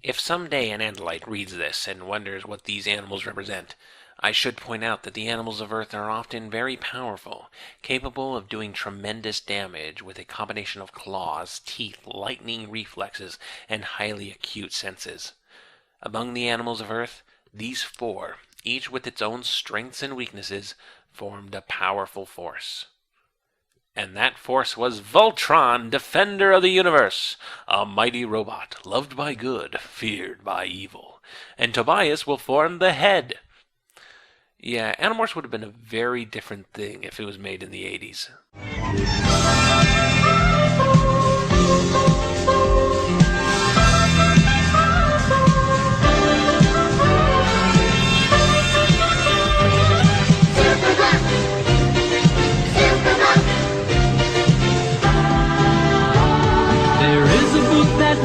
If someday an Andalite reads this and wonders what these animals represent, I should point out that the animals of Earth are often very powerful, capable of doing tremendous damage with a combination of claws, teeth, lightning reflexes, and highly acute senses. Among the animals of Earth, these four, each with its own strengths and weaknesses, formed a powerful force. And that force was Voltron, Defender of the Universe, a mighty robot, loved by good, feared by evil. And Tobias will form the head. Yeah, Animorphs would have been a very different thing if it was made in the 80s.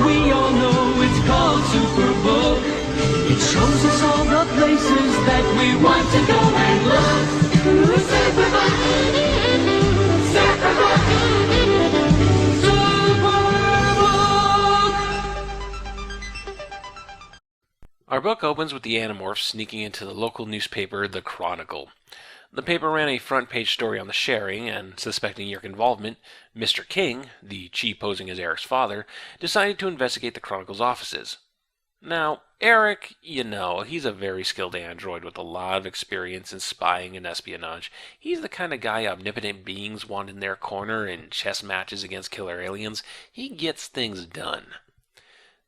We all know it's called Superbook. It shows us all the places that we want to go and look. Superbook! Superbook! Our book opens with the Animorphs sneaking into the local newspaper, the Chronicle. The paper ran a front-page story on the sharing, and suspecting Yerk involvement, Mr. King, the chief posing as Eric's father, decided to investigate the Chronicle's offices. Now, Eric, he's a very skilled android with a lot of experience in spying and espionage. He's the kind of guy omnipotent beings want in their corner in chess matches against killer aliens. He gets things done.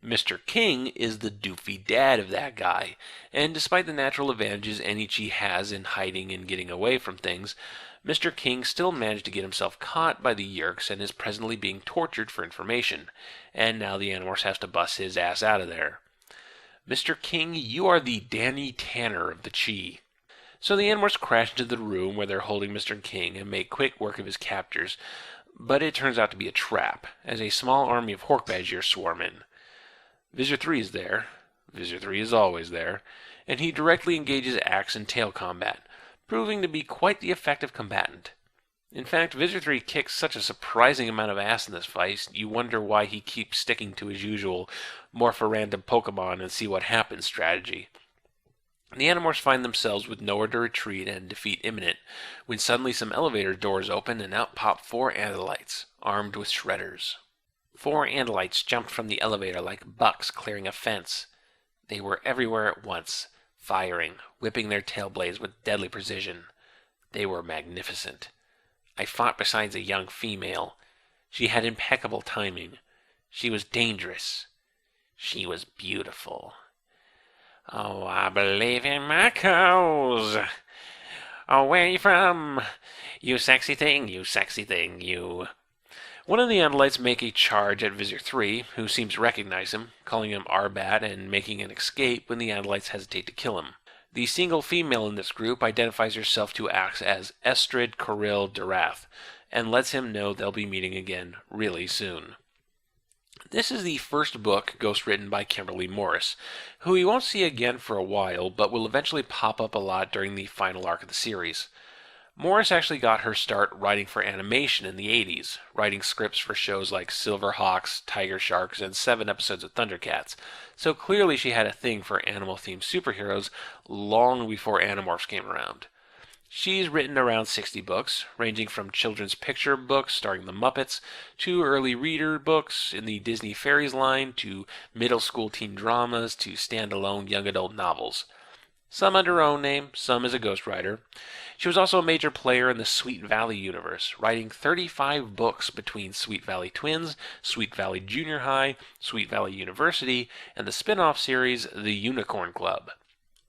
Mr. King is the doofy dad of that guy, and despite the natural advantages Enichi has in hiding and getting away from things, Mr. King still managed to get himself caught by the Yeerks and is presently being tortured for information, and now the Animorphs have to bust his ass out of there. Mr. King, you are the Danny Tanner of the Chi. So the Animorphs crash into the room where they're holding Mr. King and make quick work of his captors, but it turns out to be a trap, as a small army of Hork-Badgers swarm in. Visser Three is there. Visser Three is always there, and he directly engages axe and tail combat, proving to be quite the effective combatant. In fact, Visser Three kicks such a surprising amount of ass in this fight, you wonder why he keeps sticking to his usual morph a random Pokemon and see what happens strategy. The Animorphs find themselves with nowhere to retreat and defeat imminent, when suddenly some elevator doors open and out pop 4 Andalites, armed with shredders. 4 Andalites jumped from the elevator like bucks clearing a fence. They were everywhere at once, firing, whipping their tail blades with deadly precision. They were magnificent. I fought beside a young female. She had impeccable timing. She was dangerous. She was beautiful. Oh, I believe in my cause. Oh, where are you from? You sexy thing, you sexy thing, you... One of the Andalites make a charge at Visser Three, who seems to recognize him, calling him Arbat and making an escape when the Andalites hesitate to kill him. The single female in this group identifies herself to Axe as Estrid Coril Durath, and lets him know they'll be meeting again really soon. This is the first book ghostwritten by Kimberly Morris, who we won't see again for a while, but will eventually pop up a lot during the final arc of the series. Morris actually got her start writing for animation in the 80s, writing scripts for shows like Silverhawks, Tiger Sharks, and 7 episodes of Thundercats, so clearly she had a thing for animal-themed superheroes long before Animorphs came around. She's written around 60 books, ranging from children's picture books starring the Muppets, to early reader books in the Disney Fairies line, to middle school teen dramas, to standalone young adult novels. Some under her own name, some as a ghostwriter. She was also a major player in the Sweet Valley universe, writing 35 books between Sweet Valley Twins, Sweet Valley Junior High, Sweet Valley University, and the spin-off series The Unicorn Club.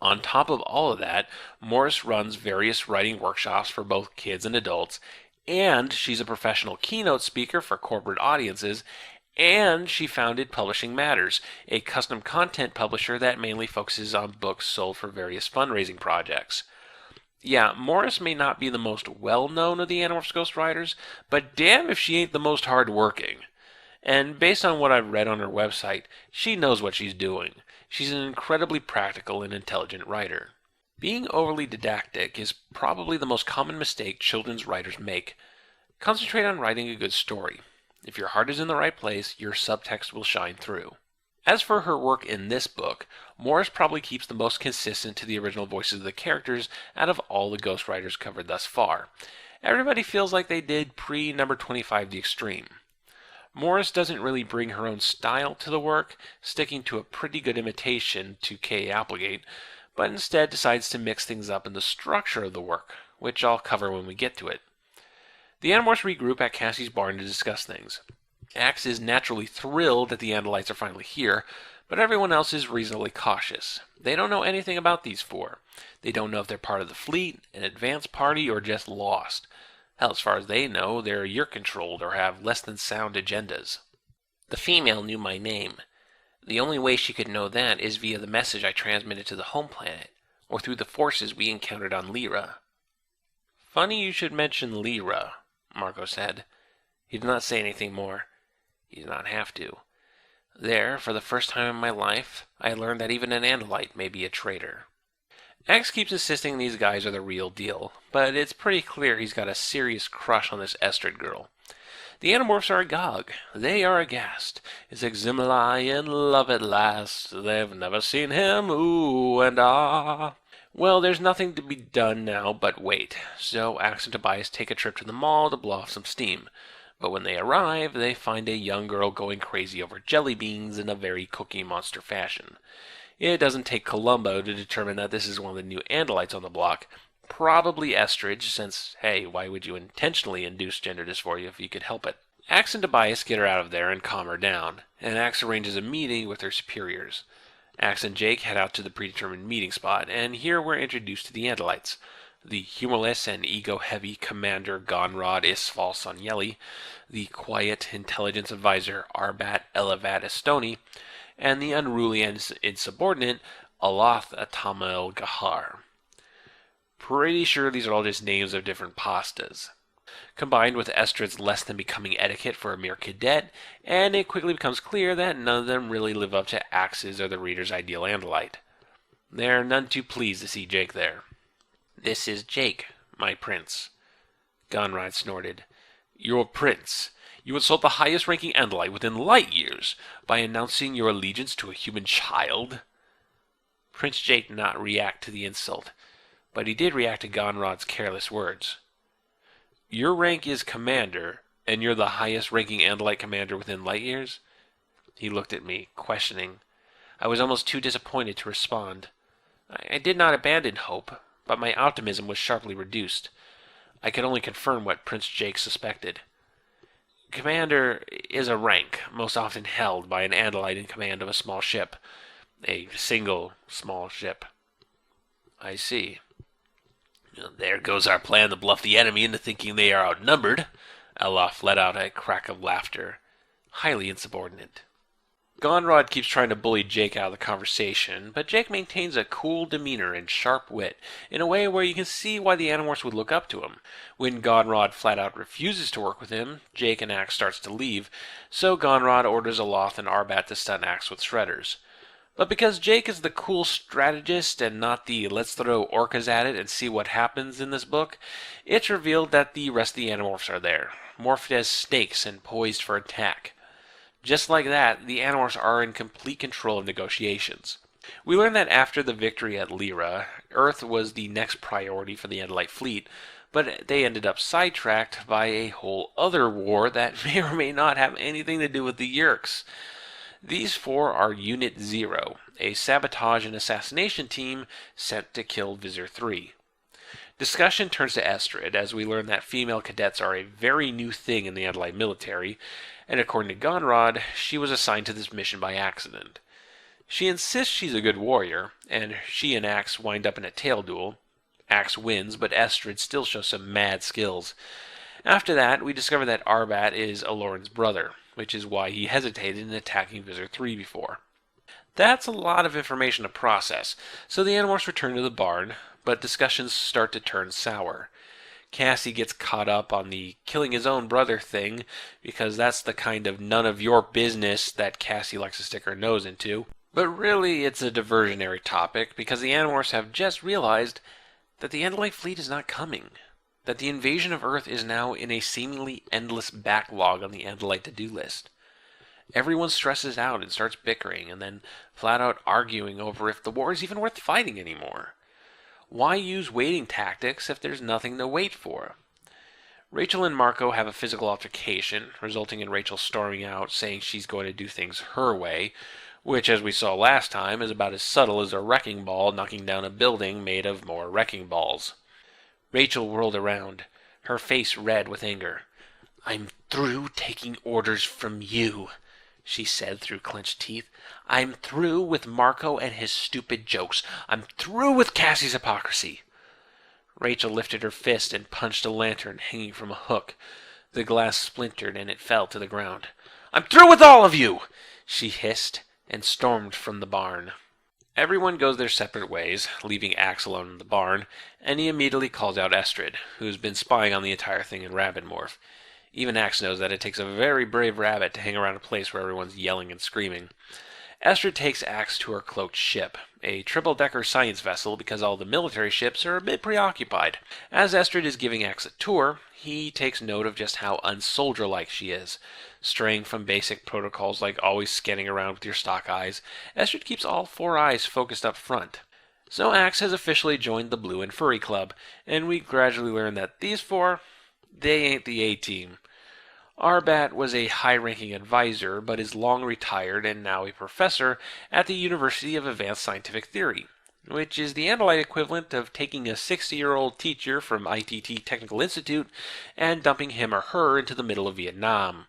On top of all of that, Morris runs various writing workshops for both kids and adults, and she's a professional keynote speaker for corporate audiences, and she founded Publishing Matters, a custom content publisher that mainly focuses on books sold for various fundraising projects. Yeah, Morris may not be the most well-known of the Animorphs ghostwriters, but damn if she ain't the most hard-working. And based on what I've read on her website, she knows what she's doing. She's an incredibly practical and intelligent writer. Being overly didactic is probably the most common mistake children's writers make. Concentrate on writing a good story. If your heart is in the right place, your subtext will shine through. As for her work in this book, Morris probably keeps the most consistent to the original voices of the characters out of all the ghostwriters covered thus far. Everybody feels like they did pre-number 25 The Extreme. Morris doesn't really bring her own style to the work, sticking to a pretty good imitation to Kay Applegate, but instead decides to mix things up in the structure of the work, which I'll cover when we get to it. The Animorphs regroup at Cassie's barn to discuss things. Axe is naturally thrilled that the Andalites are finally here, but everyone else is reasonably cautious. They don't know anything about these four. They don't know if they're part of the fleet, an advance party, or just lost. Hell, as far as they know, they're Yeerk-controlled or have less than sound agendas. The female knew my name. The only way she could know that is via the message I transmitted to the home planet, or through the forces we encountered on Lyra. Funny you should mention Lyra, Marco said. He did not say anything more. He did not have to. There, for the first time in my life, I learned that even an Andalite may be a traitor. X keeps insisting these guys are the real deal, but it's pretty clear he's got a serious crush on this Estrid girl. The Animorphs are agog. They are aghast. Is Eximili in love at last? They've never seen him, ooh and ah. Well, there's nothing to be done now but wait, so Axe and Tobias take a trip to the mall to blow off some steam. But when they arrive, they find a young girl going crazy over jelly beans in a very Cookie Monster fashion. It doesn't take Columbo to determine that this is one of the new Andalites on the block. Probably Estrid, since, hey, why would you intentionally induce gender dysphoria if you could help it? Axe and Tobias get her out of there and calm her down, and Axe arranges a meeting with her superiors. Axe and Jake head out to the predetermined meeting spot, and here we're introduced to the Andalites. The humorless and ego-heavy Commander Gonrod Isfal Sonyeli, the quiet intelligence advisor Arbat Elevat Estoni, and the unruly and insubordinate Aloth Atamal Gahar. Pretty sure these are all just names of different pastas. Combined with Estrid's less than becoming etiquette for a mere cadet, and it quickly becomes clear that none of them really live up to Axe's or the reader's ideal Andalite. They're none too pleased to see Jake there. This is Jake, my prince. Gonrod snorted. Your prince. You insult the highest-ranking Andalite within light years by announcing your allegiance to a human child? Prince Jake did not react to the insult, but he did react to Gonrod's careless words. Your rank is commander, and you're the highest-ranking Andalite commander within light years? He looked at me, questioning. I was almost too disappointed to respond. I did not abandon hope, but my optimism was sharply reduced. I could only confirm what Prince Jake suspected. Commander is a rank, most often held by an Andalite in command of a small ship. A single small ship. I see. There goes our plan to bluff the enemy into thinking they are outnumbered. Elof let out a crack of laughter. Highly insubordinate. Gonrod keeps trying to bully Jake out of the conversation, but Jake maintains a cool demeanor and sharp wit in a way where you can see why the Animorphs would look up to him. When Gonrod flat out refuses to work with him, Jake and Axe starts to leave, so Gonrod orders Aloth and Arbat to stun Axe with shredders. But because Jake is the cool strategist and not the let's throw orcas at it and see what happens in this book, it's revealed that the rest of the Animorphs are there, morphed as snakes and poised for attack. Just like that, the Animorphs are in complete control of negotiations. We learn that after the victory at Lyra, Earth was the next priority for the Andalite fleet, but they ended up sidetracked by a whole other war that may or may not have anything to do with the Yeerks. These four are Unit Zero, a sabotage and assassination team sent to kill Visser Three. Discussion turns to Estrid, as we learn that female cadets are a very new thing in the Andalite military, and according to Gonrod, she was assigned to this mission by accident. She insists she's a good warrior, and she and Axe wind up in a tail duel. Axe wins, but Estrid still shows some mad skills. After that, we discover that Arbat is Aloran's brother, which is why he hesitated in attacking Visser 3 before. That's a lot of information to process, so the Animorphs return to the barn, but discussions start to turn sour. Cassie gets caught up on the killing his own brother thing, because that's the kind of none of your business that Cassie likes to stick her nose into. But really, it's a diversionary topic, because the Animorphs have just realized that the Andalite fleet is not coming, that the invasion of Earth is now in a seemingly endless backlog on the Andalite to-do list. Everyone stresses out and starts bickering, and then flat out arguing over if the war is even worth fighting anymore. Why use waiting tactics if there's nothing to wait for? Rachel and Marco have a physical altercation, resulting in Rachel storming out, saying she's going to do things her way, which, as we saw last time, is about as subtle as a wrecking ball knocking down a building made of more wrecking balls. Rachel whirled around, her face red with anger. "I'm through taking orders from you," she said through clenched teeth. "I'm through with Marco and his stupid jokes. I'm through with Cassie's hypocrisy." Rachel lifted her fist and punched a lantern hanging from a hook. The glass splintered and it fell to the ground. "I'm through with all of you!" she hissed, and stormed from the barn. Everyone goes their separate ways, leaving Axe alone in the barn, and he immediately calls out Estrid, who's been spying on the entire thing in Rabbit Morph. Even Axe knows that it takes a very brave rabbit to hang around a place where everyone's yelling and screaming. Estrid takes Axe to her cloaked ship, a triple-decker science vessel because all the military ships are a bit preoccupied. As Estrid is giving Axe a tour, he takes note of just how unsoldier-like she is. Straying from basic protocols like always scanning around with your stock eyes, Estrid keeps all 4 eyes focused up front. So Axe has officially joined the Blue and Furry Club, and we gradually learn that these 4, they ain't the A-team. Arbat was a high-ranking advisor, but is long retired and now a professor at the University of Advanced Scientific Theory, which is the Andalite equivalent of taking a 60-year-old teacher from ITT Technical Institute and dumping him or her into the middle of Vietnam.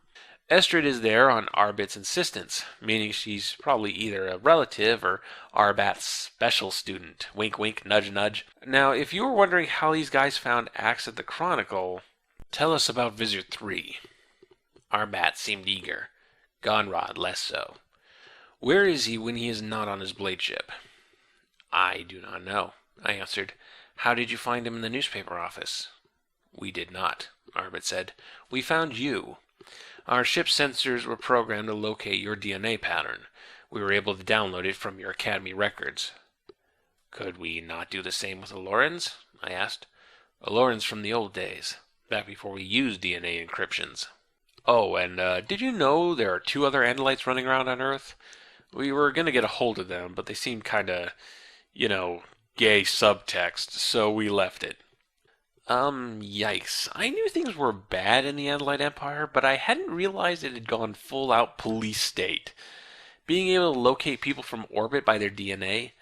Estrid is there on Arbat's insistence, meaning she's probably either a relative or Arbat's special student. Wink, wink, nudge, nudge. Now, if you were wondering how these guys found Axe at the Chronicle, tell us about Visser Three. Arbat seemed eager. Gonrod less so. Where is he when he is not on his blade ship? I do not know, I answered. How did you find him in the newspaper office? We did not, Arbat said. We found you. Our ship's sensors were programmed to locate your DNA pattern. We were able to download it from your Academy records. Could we not do the same with Alorans? I asked. Alorans from the old days, back before we used DNA encryptions. Oh, and did you know there are 2 other Andalites running around on Earth? We were going to get a hold of them, but they seemed kind of, gay subtext, so we left it. Yikes. I knew things were bad in the Andalite Empire, but I hadn't realized it had gone full-out police state. Being able to locate people from orbit by their DNA,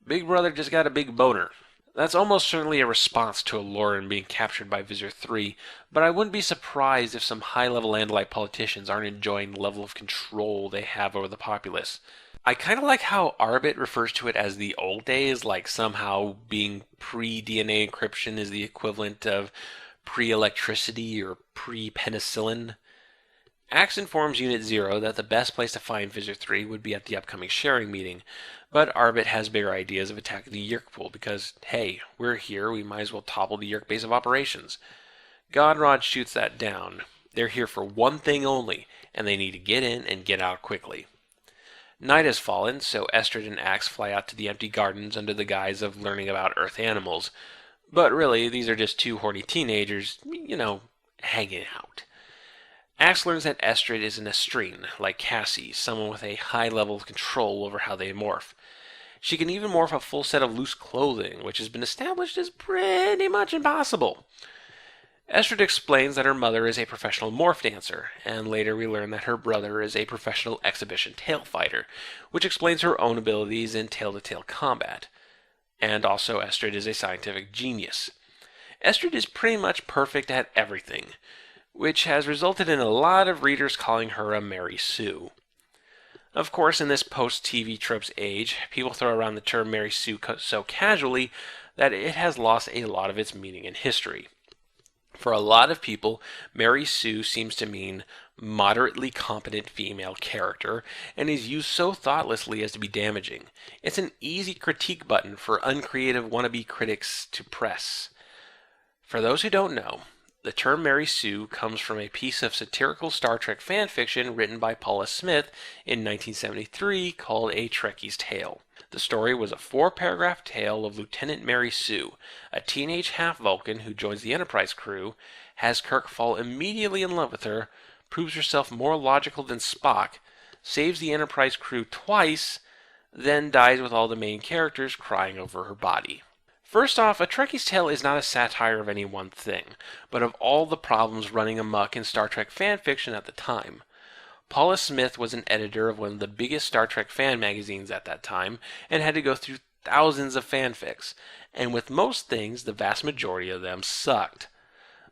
Big Brother just got a big boner. That's almost certainly a response to Aloran being captured by Visser 3, but I wouldn't be surprised if some high-level Andalite politicians aren't enjoying the level of control they have over the populace. I kind of like how Arbat refers to it as the old days, like somehow being pre-DNA encryption is the equivalent of pre-electricity or pre-penicillin. Axe informs Unit 0 that the best place to find Visser 3 would be at the upcoming sharing meeting, but Arbat has bigger ideas of attacking the Yeerk pool because, hey, we're here, we might as well topple the Yeerk base of operations. Godrod shoots that down. They're here for one thing only, and they need to get in and get out quickly. Night has fallen, so Estrid and Axe fly out to the empty gardens under the guise of learning about Earth animals. But really, these are just 2 horny teenagers, hanging out. Axe learns that Estrid is an Estrine, like Cassie, someone with a high level of control over how they morph. She can even morph a full set of loose clothing, which has been established as pretty much impossible. Estrid explains that her mother is a professional morph dancer, and later we learn that her brother is a professional exhibition tail fighter, which explains her own abilities in tail-to-tail combat. And also Estrid is a scientific genius. Estrid is pretty much perfect at everything, which has resulted in a lot of readers calling her a Mary Sue. Of course, in this post-TV tropes age, people throw around the term Mary Sue so casually that it has lost a lot of its meaning in history. For a lot of people, Mary Sue seems to mean moderately competent female character and is used so thoughtlessly as to be damaging. It's an easy critique button for uncreative wannabe critics to press. For those who don't know, the term Mary Sue comes from a piece of satirical Star Trek fanfiction written by Paula Smith in 1973 called A Trekkie's Tale. The story was a 4-paragraph tale of Lieutenant Mary Sue, a teenage half-Vulcan who joins the Enterprise crew, has Kirk fall immediately in love with her, proves herself more logical than Spock, saves the Enterprise crew twice, then dies with all the main characters crying over her body. First off, A Trekkie's Tale is not a satire of any one thing, but of all the problems running amok in Star Trek fanfiction at the time. Paula Smith was an editor of one of the biggest Star Trek fan magazines at that time, and had to go through thousands of fanfics, and with most things, the vast majority of them sucked.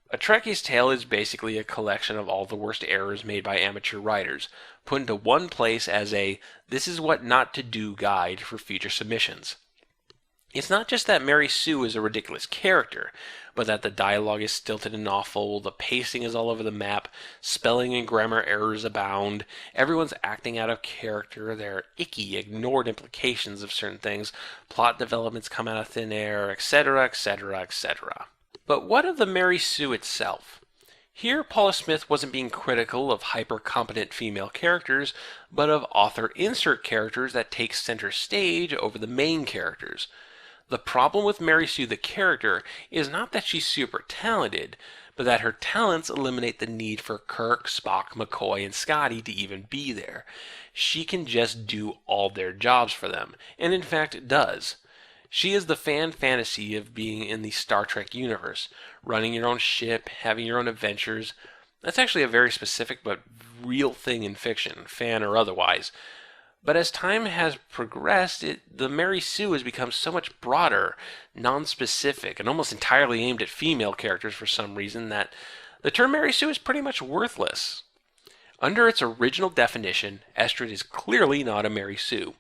A Trekkie's Tale is basically a collection of all the worst errors made by amateur writers, put into one place as a "this is what not to do" guide for future submissions. It's not just that Mary Sue is a ridiculous character, but that the dialogue is stilted and awful, the pacing is all over the map, spelling and grammar errors abound, everyone's acting out of character, there are icky, ignored implications of certain things, plot developments come out of thin air, etc., etc., etc. But what of the Mary Sue itself? Here, Paula Smith wasn't being critical of hyper-competent female characters, but of author insert characters that take center stage over the main characters. The problem with Mary Sue the character is not that she's super talented, but that her talents eliminate the need for Kirk, Spock, McCoy, and Scotty to even be there. She can just do all their jobs for them, and in fact does. She is the fan fantasy of being in the Star Trek universe, running your own ship, having your own adventures. That's actually a very specific but real thing in fiction, fan or otherwise. But as time has progressed, the Mary Sue has become so much broader, non-specific, and almost entirely aimed at female characters for some reason that the term Mary Sue is pretty much worthless. Under its original definition, Estrid is clearly not a Mary Sue.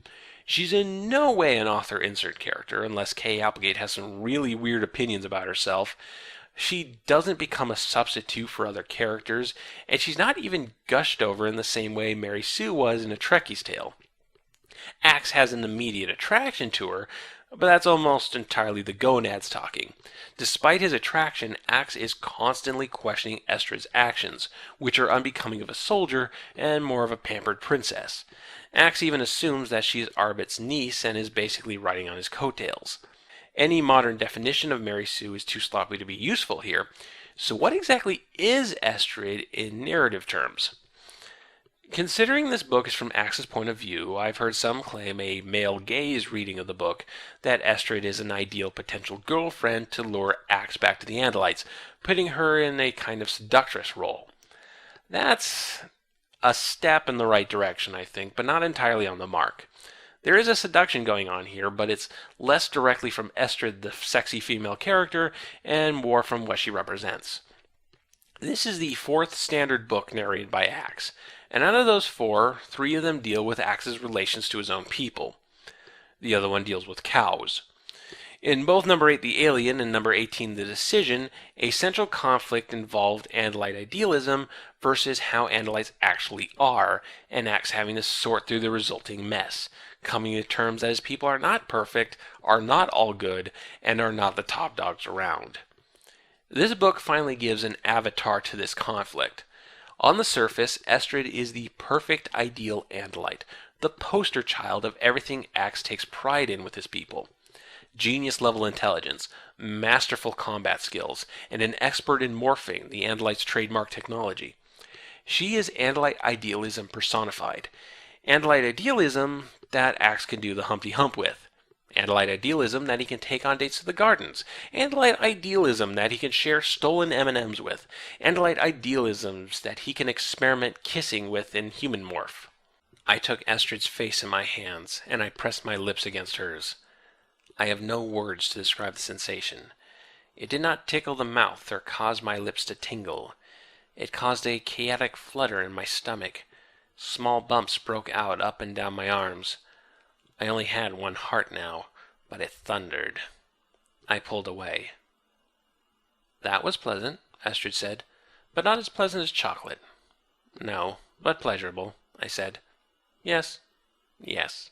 She's in no way an author insert character, unless Kay Applegate has some really weird opinions about herself. She doesn't become a substitute for other characters, and she's not even gushed over in the same way Mary Sue was in A Trekkie's Tale. Axe has an immediate attraction to her, but that's almost entirely the gonads talking. Despite his attraction, Axe is constantly questioning Estrid's actions, which are unbecoming of a soldier and more of a pampered princess. Axe even assumes that she's Arbit's niece and is basically riding on his coattails. Any modern definition of Mary Sue is too sloppy to be useful here, so what exactly is Estrid in narrative terms? Considering this book is from Axe's point of view, I've heard some claim, a male gaze reading of the book, that Estrid is an ideal potential girlfriend to lure Axe back to the Andalites, putting her in a kind of seductress role. That's a step in the right direction, I think, but not entirely on the mark. There is a seduction going on here, but it's less directly from Estrid, the sexy female character, and more from what she represents. This is the fourth standard book narrated by Axe, and out of those four, 3 of them deal with Axe's relations to his own people. The other one deals with cows. In both number 8, The Alien, and number 18, The Decision, a central conflict involved Andalite idealism versus how Andalites actually are, and Axe having to sort through the resulting mess, coming to terms that his people are not perfect, are not all good, and are not the top dogs around. This book finally gives an avatar to this conflict. On the surface, Estrid is the perfect ideal Andalite, the poster child of everything Axe takes pride in with his people. Genius-level intelligence, masterful combat skills, and an expert in morphing, the Andalite's trademark technology. She is Andalite idealism personified. Andalite idealism that Axe can do the Humpty Hump with. Andalite idealism that he can take on dates to the gardens. Andalite idealism that he can share stolen M&Ms with. Andalite idealisms that he can experiment kissing with in human morph. I took Estrid's face in my hands, and I pressed my lips against hers. I have no words to describe the sensation. It did not tickle the mouth or cause my lips to tingle. It caused a chaotic flutter in my stomach. Small bumps broke out up and down my arms. I only had one heart now, but it thundered. I pulled away. "That was pleasant," Estrid said, "but not as pleasant as chocolate." "No, but pleasurable," I said. "Yes, yes."